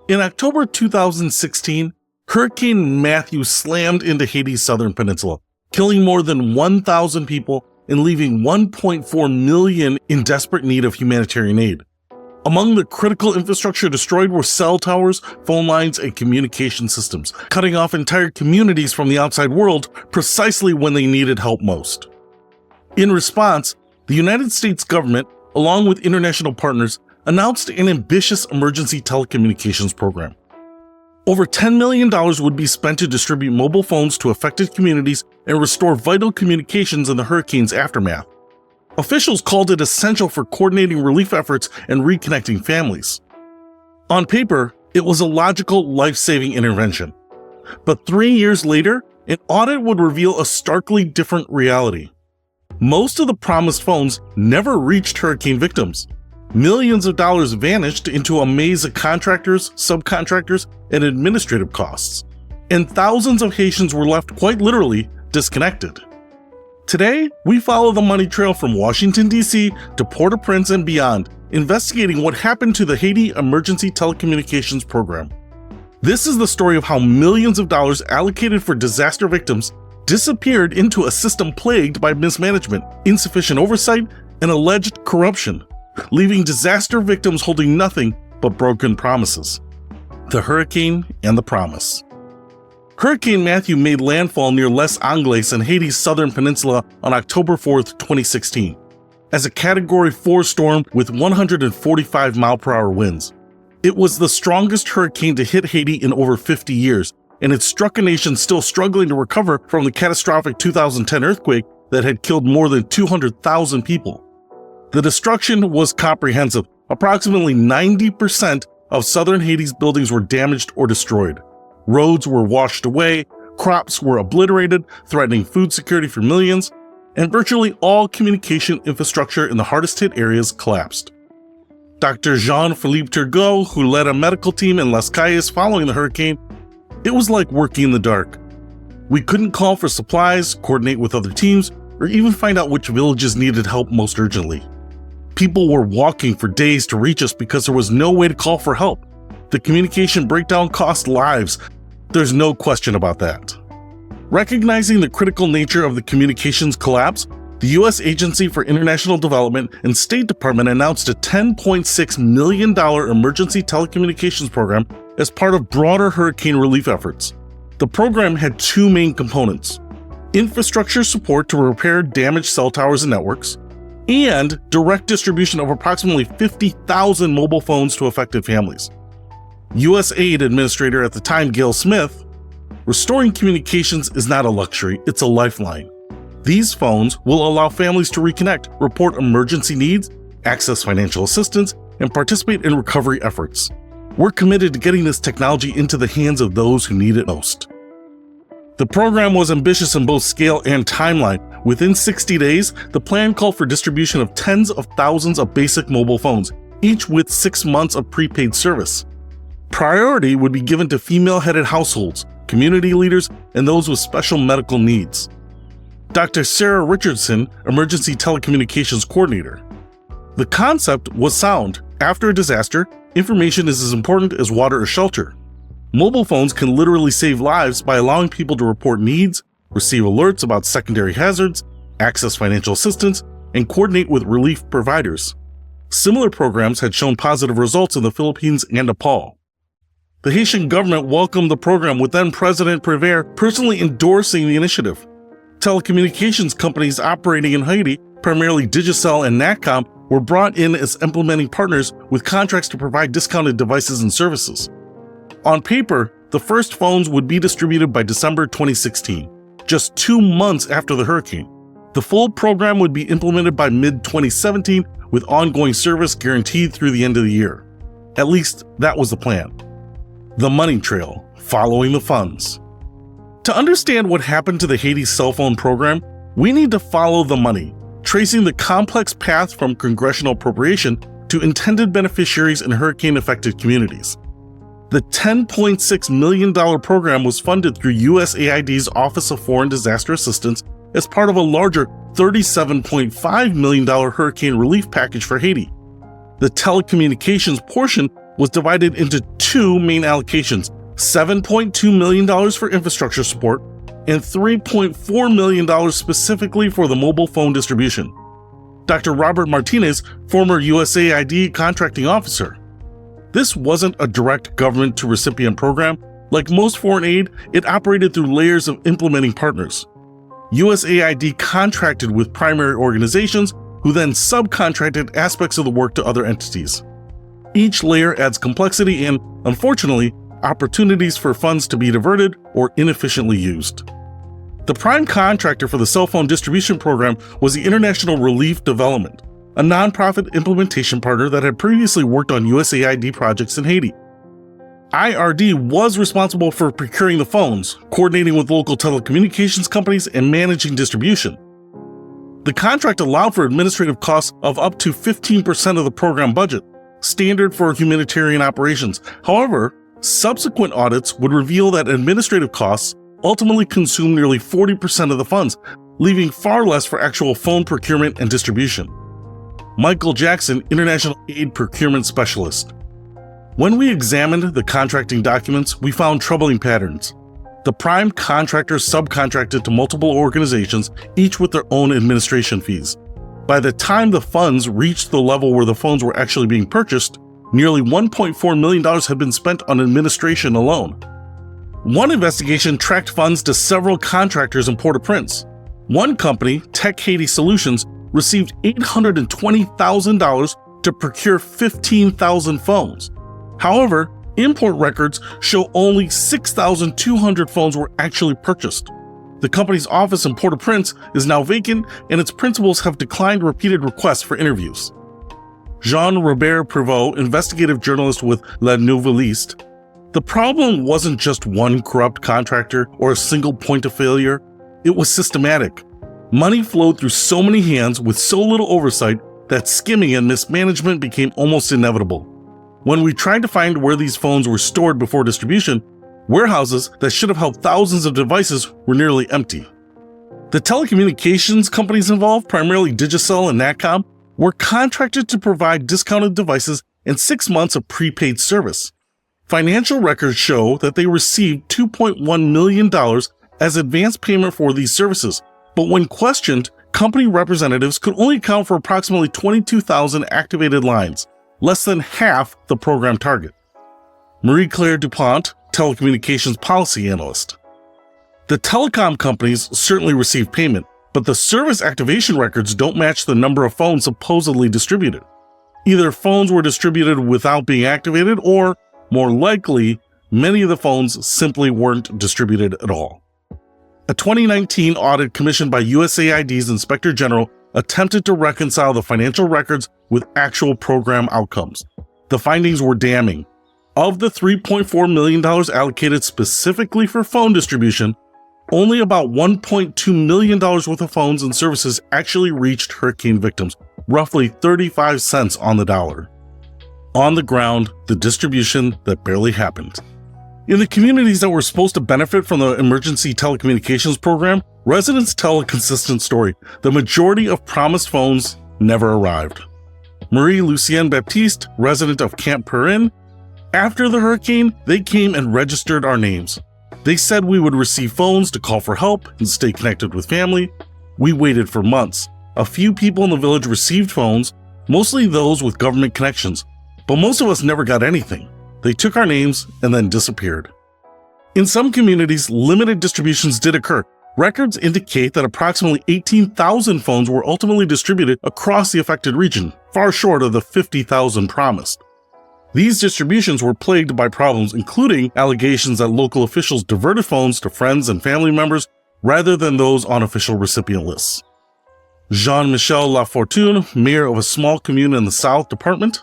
In October 2016, Hurricane Matthew slammed into Haiti's southern peninsula, killing more than 1,000 people and leaving 1.4 million in desperate need of humanitarian aid. Among the critical infrastructure destroyed were cell towers, phone lines, and communication systems, cutting off entire communities from the outside world precisely when they needed help most. In response, the United States government, along with international partners, announced an ambitious emergency telecommunications program. Over $10 million would be spent to distribute mobile phones to affected communities and restore vital communications in the hurricane's aftermath. Officials called it essential for coordinating relief efforts and reconnecting families. On paper, it was a logical, life-saving intervention. But 3 years later, an audit would reveal a starkly different reality. Most of the promised phones never reached hurricane victims. Millions of dollars vanished into a maze of contractors, subcontractors, and administrative costs. And thousands of Haitians were left quite literally disconnected. Today, we follow the money trail from Washington, D.C. to Port-au-Prince and beyond, investigating what happened to the Haiti Emergency Telecommunications Program. This is the story of how millions of dollars allocated for disaster victims disappeared into a system plagued by mismanagement, insufficient oversight, and alleged corruption, leaving disaster victims holding nothing but broken promises. The hurricane and the promise. Hurricane Matthew made landfall near Les Anglais in Haiti's southern peninsula on October 4, 2016, as a Category 4 storm with 145-mile-per-hour winds. It was the strongest hurricane to hit Haiti in over 50 years, and it struck a nation still struggling to recover from the catastrophic 2010 earthquake that had killed more than 200,000 people. The destruction was comprehensive. Approximately 90% of southern Haiti's buildings were damaged or destroyed. Roads were washed away, crops were obliterated, threatening food security for millions, and virtually all communication infrastructure in the hardest-hit areas collapsed. Dr. Jean-Philippe Turgot, who led a medical team in Les Cayes following the hurricane, it was like working in the dark. We couldn't call for supplies, coordinate with other teams, or even find out which villages needed help most urgently. People were walking for days to reach us because there was no way to call for help. The communication breakdown cost lives. There's no question about that. Recognizing the critical nature of the communications collapse, the U.S. Agency for International Development and State Department announced a $10.6 million emergency telecommunications program as part of broader hurricane relief efforts. The program had two main components: infrastructure support to repair damaged cell towers and networks, and direct distribution of approximately 50,000 mobile phones to affected families. USAID Administrator at the time, Gail Smith, restoring communications is not a luxury, it's a lifeline. These phones will allow families to reconnect, report emergency needs, access financial assistance, and participate in recovery efforts. We're committed to getting this technology into the hands of those who need it most. The program was ambitious in both scale and timeline. Within 60 days, the plan called for distribution of tens of thousands of basic mobile phones, each with 6 months of prepaid service. Priority would be given to female-headed households, community leaders, and those with special medical needs. Dr. Sarah Richardson, Emergency Telecommunications Coordinator. The concept was sound. After a disaster, information is as important as water or shelter. Mobile phones can literally save lives by allowing people to report needs, receive alerts about secondary hazards, access financial assistance, and coordinate with relief providers. Similar programs had shown positive results in the Philippines and Nepal. The Haitian government welcomed the program, with then-President Prévert personally endorsing the initiative. Telecommunications companies operating in Haiti, primarily Digicel and Natcom, were brought in as implementing partners with contracts to provide discounted devices and services. On paper, the first phones would be distributed by December 2016, just 2 months after the hurricane. The full program would be implemented by mid-2017, with ongoing service guaranteed through the end of the year. At least, that was the plan. The money trail, following the funds. To understand what happened to the Haiti cell phone program, we need to follow the money, tracing the complex path from congressional appropriation to intended beneficiaries in hurricane-affected communities. The $10.6 million program was funded through USAID's Office of Foreign Disaster Assistance as part of a larger $37.5 million hurricane relief package for Haiti. The telecommunications portion was divided into two main allocations, $7.2 million for infrastructure support and $3.4 million specifically for the mobile phone distribution. Dr. Robert Martinez, former USAID contracting officer. This wasn't a direct government-to-recipient program. Like most foreign aid, it operated through layers of implementing partners. USAID contracted with primary organizations who then subcontracted aspects of the work to other entities. Each layer adds complexity and, unfortunately, opportunities for funds to be diverted or inefficiently used. The prime contractor for the cell phone distribution program was the International Relief Development, a nonprofit implementation partner that had previously worked on USAID projects in Haiti. IRD was responsible for procuring the phones, coordinating with local telecommunications companies, and managing distribution. The contract allowed for administrative costs of up to 15% of the program budget, standard for humanitarian operations. However, subsequent audits would reveal that administrative costs ultimately consumed nearly 40% of the funds, leaving far less for actual phone procurement and distribution. Michael Jackson, International Aid Procurement Specialist. When we examined the contracting documents, we found troubling patterns. The prime contractor subcontracted to multiple organizations, each with their own administration fees. By the time the funds reached the level where the phones were actually being purchased, nearly $1.4 million had been spent on administration alone. One investigation tracked funds to several contractors in Port-au-Prince. One company, Tech Haiti Solutions, received $820,000 to procure 15,000 phones. However, import records show only 6,200 phones were actually purchased. The company's office in Port-au-Prince is now vacant, and its principals have declined repeated requests for interviews. Jean-Robert Prévost, investigative journalist with La Nouvelliste. The problem wasn't just one corrupt contractor or a single point of failure. It was systematic. Money flowed through so many hands with so little oversight that skimming and mismanagement became almost inevitable. When we tried to find where these phones were stored before distribution, warehouses that should have held thousands of devices were nearly empty. The telecommunications companies involved, primarily Digicel and Natcom, were contracted to provide discounted devices and 6 months of prepaid service. Financial records show that they received $2.1 million as advance payment for these services, but when questioned, company representatives could only account for approximately 22,000 activated lines, less than half the program target. Marie-Claire Dupont, telecommunications policy analyst. The telecom companies certainly received payment, but the service activation records don't match the number of phones supposedly distributed. Either phones were distributed without being activated, or, more likely, many of the phones simply weren't distributed at all. A 2019 audit commissioned by USAID's Inspector General attempted to reconcile the financial records with actual program outcomes. The findings were damning. Of the $3.4 million allocated specifically for phone distribution, only about $1.2 million worth of phones and services actually reached hurricane victims, roughly 35 cents on the dollar. On the ground, the distribution that barely happened. In the communities that were supposed to benefit from the emergency telecommunications program, residents tell a consistent story. The majority of promised phones never arrived. Marie-Lucienne Baptiste, resident of Camp Perrin, after the hurricane, they came and registered our names. They said we would receive phones to call for help and stay connected with family. We waited for months. A few people in the village received phones, mostly those with government connections, but most of us never got anything. They took our names and then disappeared. In some communities, limited distributions did occur. Records indicate that approximately 18,000 phones were ultimately distributed across the affected region, far short of the 50,000 promised. These distributions were plagued by problems, including allegations that local officials diverted phones to friends and family members rather than those on official recipient lists. Jean-Michel Lafortune, mayor of a small commune in the South Department.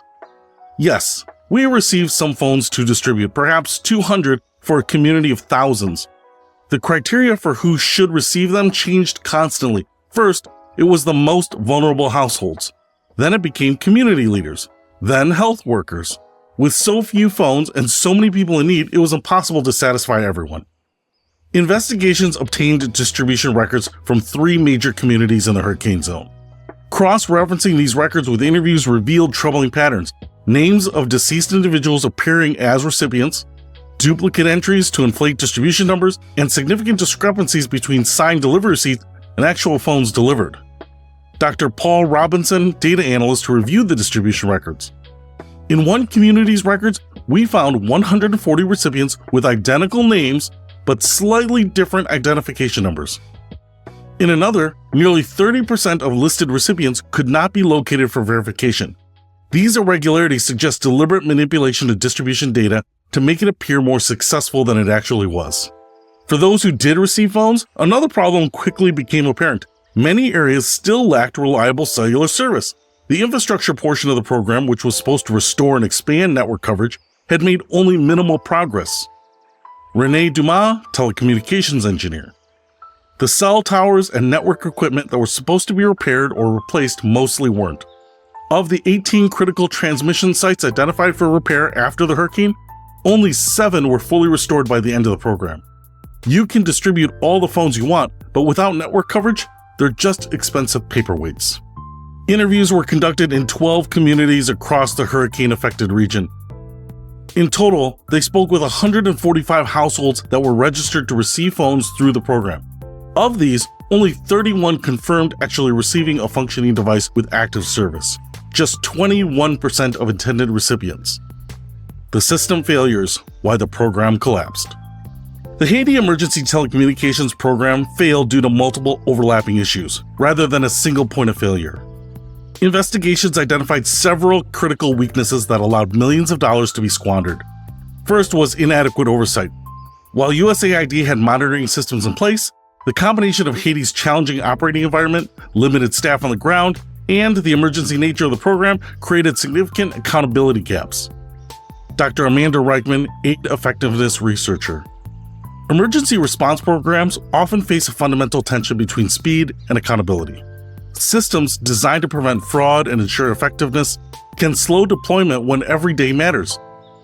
Yes, we received some phones to distribute, perhaps 200 for a community of thousands. The criteria for who should receive them changed constantly. First, it was the most vulnerable households. Then it became community leaders. Then health workers. With so few phones and so many people in need, it was impossible to satisfy everyone. Investigations obtained distribution records from 3 major communities in the hurricane zone. Cross-referencing these records with interviews revealed troubling patterns. names of deceased individuals appearing as recipients, duplicate entries to inflate distribution numbers, and significant discrepancies between signed delivery receipts and actual phones delivered. Dr. Paul Robinson, data analyst who reviewed the distribution records. In one community's records, we found 140 recipients with identical names but slightly different identification numbers. In another, nearly 30% of listed recipients could not be located for verification. These irregularities suggest deliberate manipulation of distribution data to make it appear more successful than it actually was. For those who did receive phones, another problem quickly became apparent. Many areas still lacked reliable cellular service. The infrastructure portion of the program, which was supposed to restore and expand network coverage, had made only minimal progress. Rene Dumas, telecommunications engineer. The cell towers and network equipment that were supposed to be repaired or replaced mostly weren't. Of the 18 critical transmission sites identified for repair after the hurricane, only 7 were fully restored by the end of the program. You can distribute all the phones you want, but without network coverage, they're just expensive paperweights. Interviews were conducted in 12 communities across the hurricane-affected region. In total, they spoke with 145 households that were registered to receive phones through the program. Of these, only 31 confirmed actually receiving a functioning device with active service, just 21% of intended recipients. The system failures, why the program collapsed. The Haiti Emergency Telecommunications Program failed due to multiple overlapping issues, rather than a single point of failure. Investigations identified several critical weaknesses that allowed millions of dollars to be squandered. First was inadequate oversight. While USAID had monitoring systems in place, the combination of Haiti's challenging operating environment, limited staff on the ground, and the emergency nature of the program created significant accountability gaps. Dr. Amanda Reichman, aid effectiveness researcher. Emergency response programs often face a fundamental tension between speed and accountability. Systems designed to prevent fraud and ensure effectiveness can slow deployment when every day matters.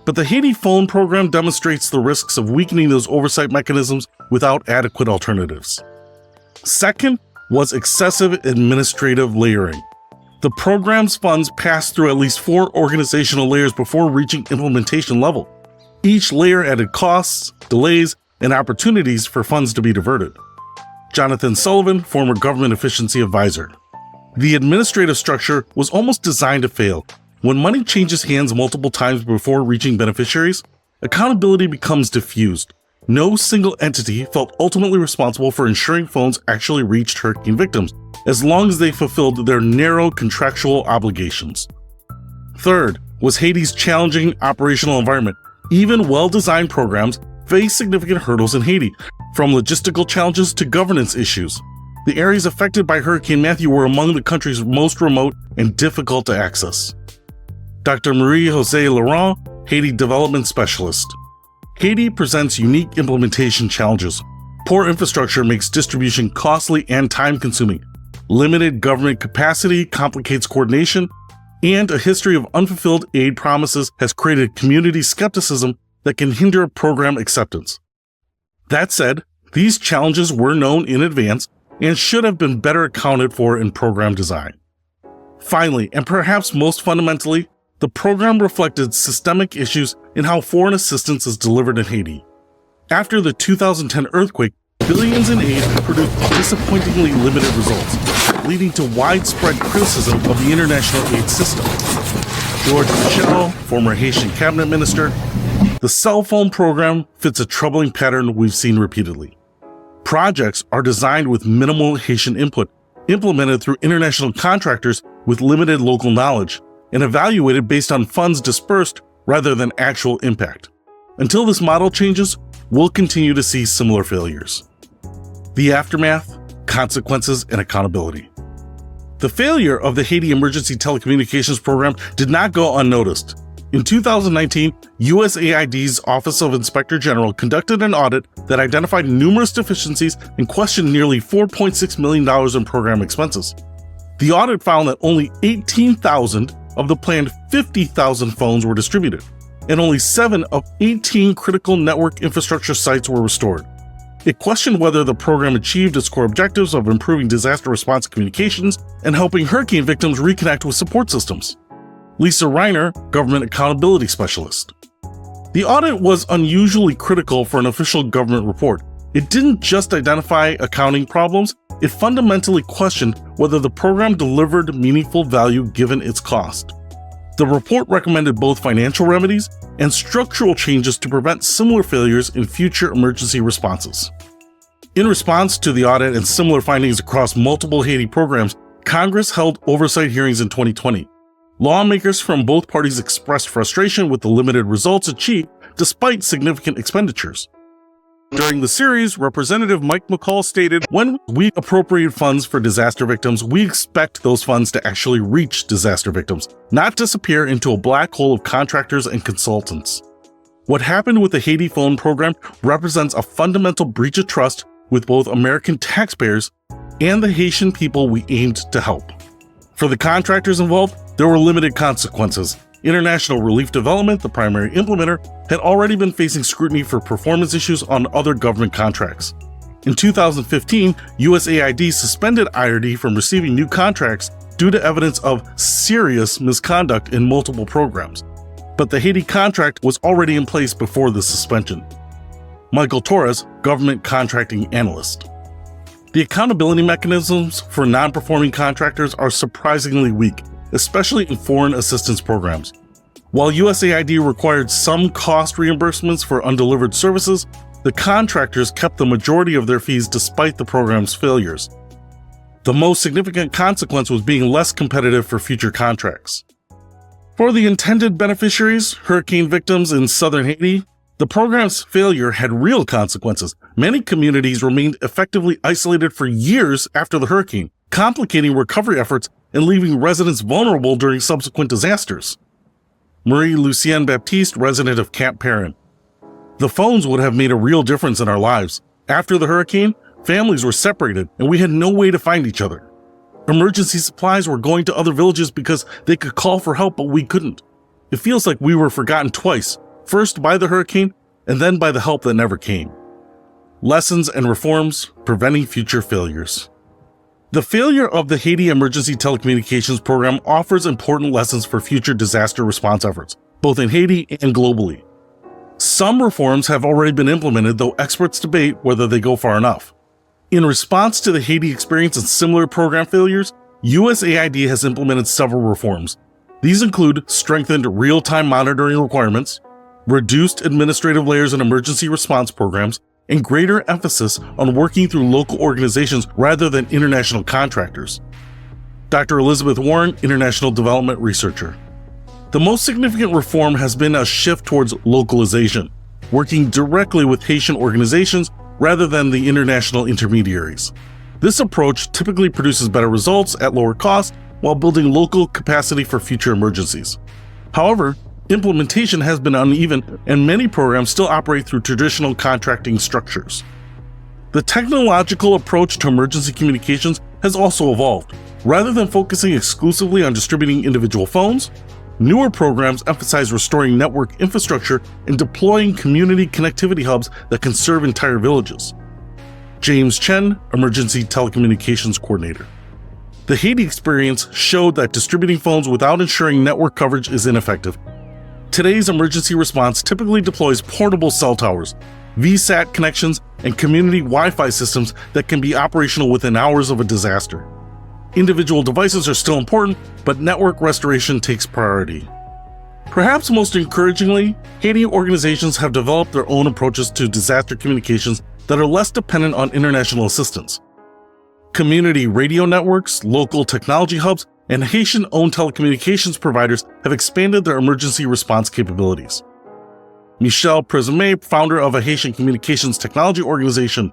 But the Haiti phone program demonstrates the risks of weakening those oversight mechanisms without adequate alternatives. Second was excessive administrative layering. The program's funds passed through at least 4 organizational layers before reaching implementation level. Each layer added costs, delays, and opportunities for funds to be diverted. Jonathan Sullivan, former government efficiency advisor. The administrative structure was almost designed to fail. When money changes hands multiple times before reaching beneficiaries, accountability becomes diffused. No single entity felt ultimately responsible for ensuring phones actually reached hurricane victims, as long as they fulfilled their narrow contractual obligations. Third was Haiti's challenging operational environment. Even well-designed programs face significant hurdles in Haiti, from logistical challenges to governance issues. The areas affected by Hurricane Matthew were among the country's most remote and difficult to access. Dr. Marie-José Laurent, Haiti Development Specialist. Haiti presents unique implementation challenges. Poor infrastructure makes distribution costly and time-consuming. Limited government capacity complicates coordination, and a history of unfulfilled aid promises has created community skepticism that can hinder program acceptance. That said, these challenges were known in advance and should have been better accounted for in program design. Finally, and perhaps most fundamentally, the program reflected systemic issues in how foreign assistance is delivered in Haiti. After the 2010 earthquake, billions in aid produced disappointingly limited results, leading to widespread criticism of the international aid system. George Michel, former Haitian cabinet minister, the cell phone program fits a troubling pattern we've seen repeatedly. Projects are designed with minimal Haitian input, implemented through international contractors with limited local knowledge, and evaluated based on funds dispersed rather than actual impact. Until this model changes, we'll continue to see similar failures. The aftermath, consequences, and accountability. The failure of the Haiti Emergency Telecommunications Program did not go unnoticed. In 2019, USAID's Office of Inspector General conducted an audit that identified numerous deficiencies and questioned nearly $4.6 million in program expenses. The audit found that only 18,000 of the planned 50,000 phones were distributed, and only 7 of 18 critical network infrastructure sites were restored. It questioned whether the program achieved its core objectives of improving disaster response communications and helping hurricane victims reconnect with support systems. Lisa Reiner, Government Accountability Specialist. The audit was unusually critical for an official government report. It didn't just identify accounting problems, it fundamentally questioned whether the program delivered meaningful value given its cost. The report recommended both financial remedies and structural changes to prevent similar failures in future emergency responses. In response to the audit and similar findings across multiple Haiti programs, Congress held oversight hearings in 2020. Lawmakers from both parties expressed frustration with the limited results achieved despite significant expenditures. During the series, Representative Mike McCall stated, "When we appropriate funds for disaster victims, we expect those funds to actually reach disaster victims, not disappear into a black hole of contractors and consultants." What happened with the Haiti phone program represents a fundamental breach of trust with both American taxpayers and the Haitian people we aimed to help. For the contractors involved, there were limited consequences. International Relief Development, the primary implementer, had already been facing scrutiny for performance issues on other government contracts. In 2015, USAID suspended IRD from receiving new contracts due to evidence of serious misconduct in multiple programs. But the Haiti contract was already in place before the suspension. Michael Torres, Government Contracting Analyst. The accountability mechanisms for non-performing contractors are surprisingly weak, especially in foreign assistance programs. While USAID required some cost reimbursements for undelivered services, the contractors kept the majority of their fees despite the program's failures. The most significant consequence was being less competitive for future contracts. For the intended beneficiaries, hurricane victims in southern Haiti, the program's failure had real consequences. Many communities remained effectively isolated for years after the hurricane, complicating recovery efforts and leaving residents vulnerable during subsequent disasters. Marie-Lucienne Baptiste, resident of Camp Perrin. "The phones would have made a real difference in our lives. After the hurricane, families were separated and we had no way to find each other. Emergency supplies were going to other villages because they could call for help, but we couldn't. It feels like we were forgotten twice, first by the hurricane and then by the help that never came." Lessons and reforms preventing future failures. The failure of the Haiti Emergency Telecommunications Program offers important lessons for future disaster response efforts, both in Haiti and globally. Some reforms have already been implemented, though experts debate whether they go far enough. In response to the Haiti experience and similar program failures, USAID has implemented several reforms. These include strengthened real-time monitoring requirements, reduced administrative layers in emergency response programs, and greater emphasis on working through local organizations rather than international contractors. Dr. Elizabeth Warren, International Development Researcher. The most significant reform has been a shift towards localization, working directly with Haitian organizations rather than the international intermediaries. This approach typically produces better results at lower cost while building local capacity for future emergencies. However, implementation has been uneven, and many programs still operate through traditional contracting structures. The technological approach to emergency communications has also evolved. Rather than focusing exclusively on distributing individual phones, newer programs emphasize restoring network infrastructure and deploying community connectivity hubs that can serve entire villages. James Chen, Emergency Telecommunications Coordinator. The Haiti experience showed that distributing phones without ensuring network coverage is ineffective. Today's emergency response typically deploys portable cell towers, VSAT connections, and community Wi-Fi systems that can be operational within hours of a disaster. Individual devices are still important, but network restoration takes priority. Perhaps most encouragingly, Haiti organizations have developed their own approaches to disaster communications that are less dependent on international assistance. Community radio networks, local technology hubs, and Haitian-owned telecommunications providers have expanded their emergency response capabilities. Michel Prisme, founder of a Haitian communications technology organization.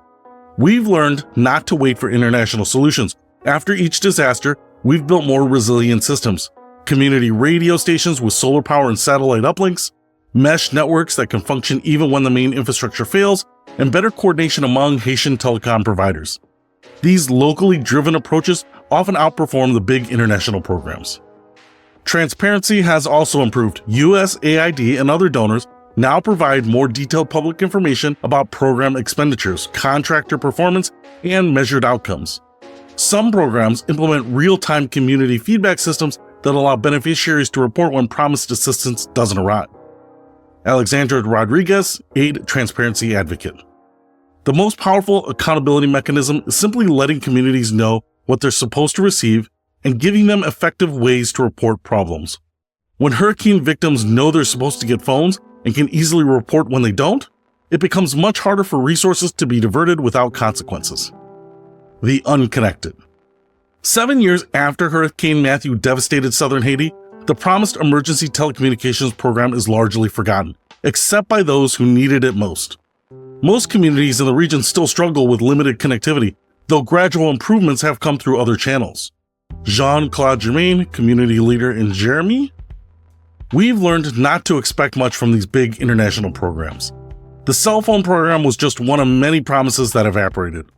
"We've learned not to wait for international solutions. After each disaster, we've built more resilient systems. Community radio stations with solar power and satellite uplinks, mesh networks that can function even when the main infrastructure fails, and better coordination among Haitian telecom providers. These locally driven approaches often outperform the big international programs." Transparency has also improved. USAID and other donors now provide more detailed public information about program expenditures, contractor performance, and measured outcomes. Some programs implement real-time community feedback systems that allow beneficiaries to report when promised assistance doesn't arrive. Alexandra Rodriguez, Aid Transparency Advocate. The most powerful accountability mechanism is simply letting communities know what they're supposed to receive and giving them effective ways to report problems. When hurricane victims know they're supposed to get phones and can easily report when they don't, it becomes much harder for resources to be diverted without consequences. The unconnected. 7 years after Hurricane Matthew devastated southern Haiti, the promised emergency telecommunications program is largely forgotten, except by those who needed it most. Most communities in the region still struggle with limited connectivity, though gradual improvements have come through other channels. Jean-Claude Germain, community leader in Jeremy. We've learned not to expect much from these big international programs. The cell phone program was just one of many promises that evaporated.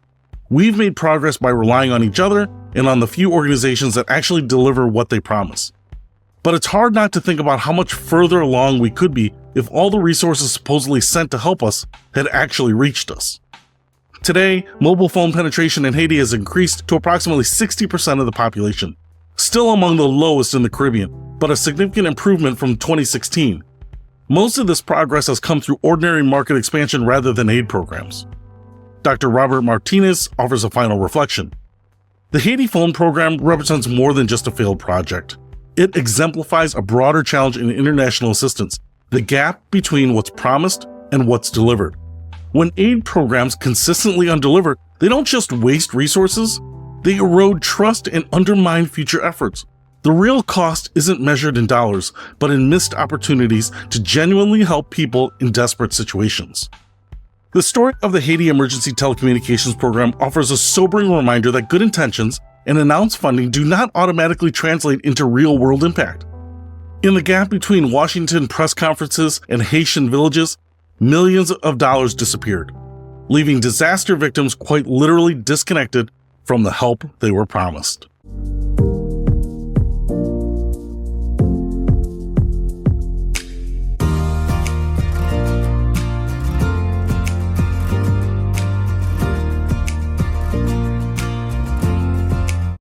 We've made progress by relying on each other and on the few organizations that actually deliver what they promise. But it's hard not to think about how much further along we could be if all the resources supposedly sent to help us had actually reached us. Today, mobile phone penetration in Haiti has increased to approximately 60% of the population, still among the lowest in the Caribbean, but a significant improvement from 2016. Most of this progress has come through ordinary market expansion rather than aid programs. Dr. Robert Martinez offers a final reflection. The Haiti phone program represents more than just a failed project. It exemplifies a broader challenge in international assistance, the gap between what's promised and what's delivered. When aid programs consistently undelivered, they don't just waste resources, they erode trust and undermine future efforts. The real cost isn't measured in dollars, but in missed opportunities to genuinely help people in desperate situations. The story of the Haiti Emergency Telecommunications Program offers a sobering reminder that good intentions and announced funding do not automatically translate into real-world impact. In the gap between Washington press conferences and Haitian villages, millions of dollars disappeared, leaving disaster victims quite literally disconnected from the help they were promised.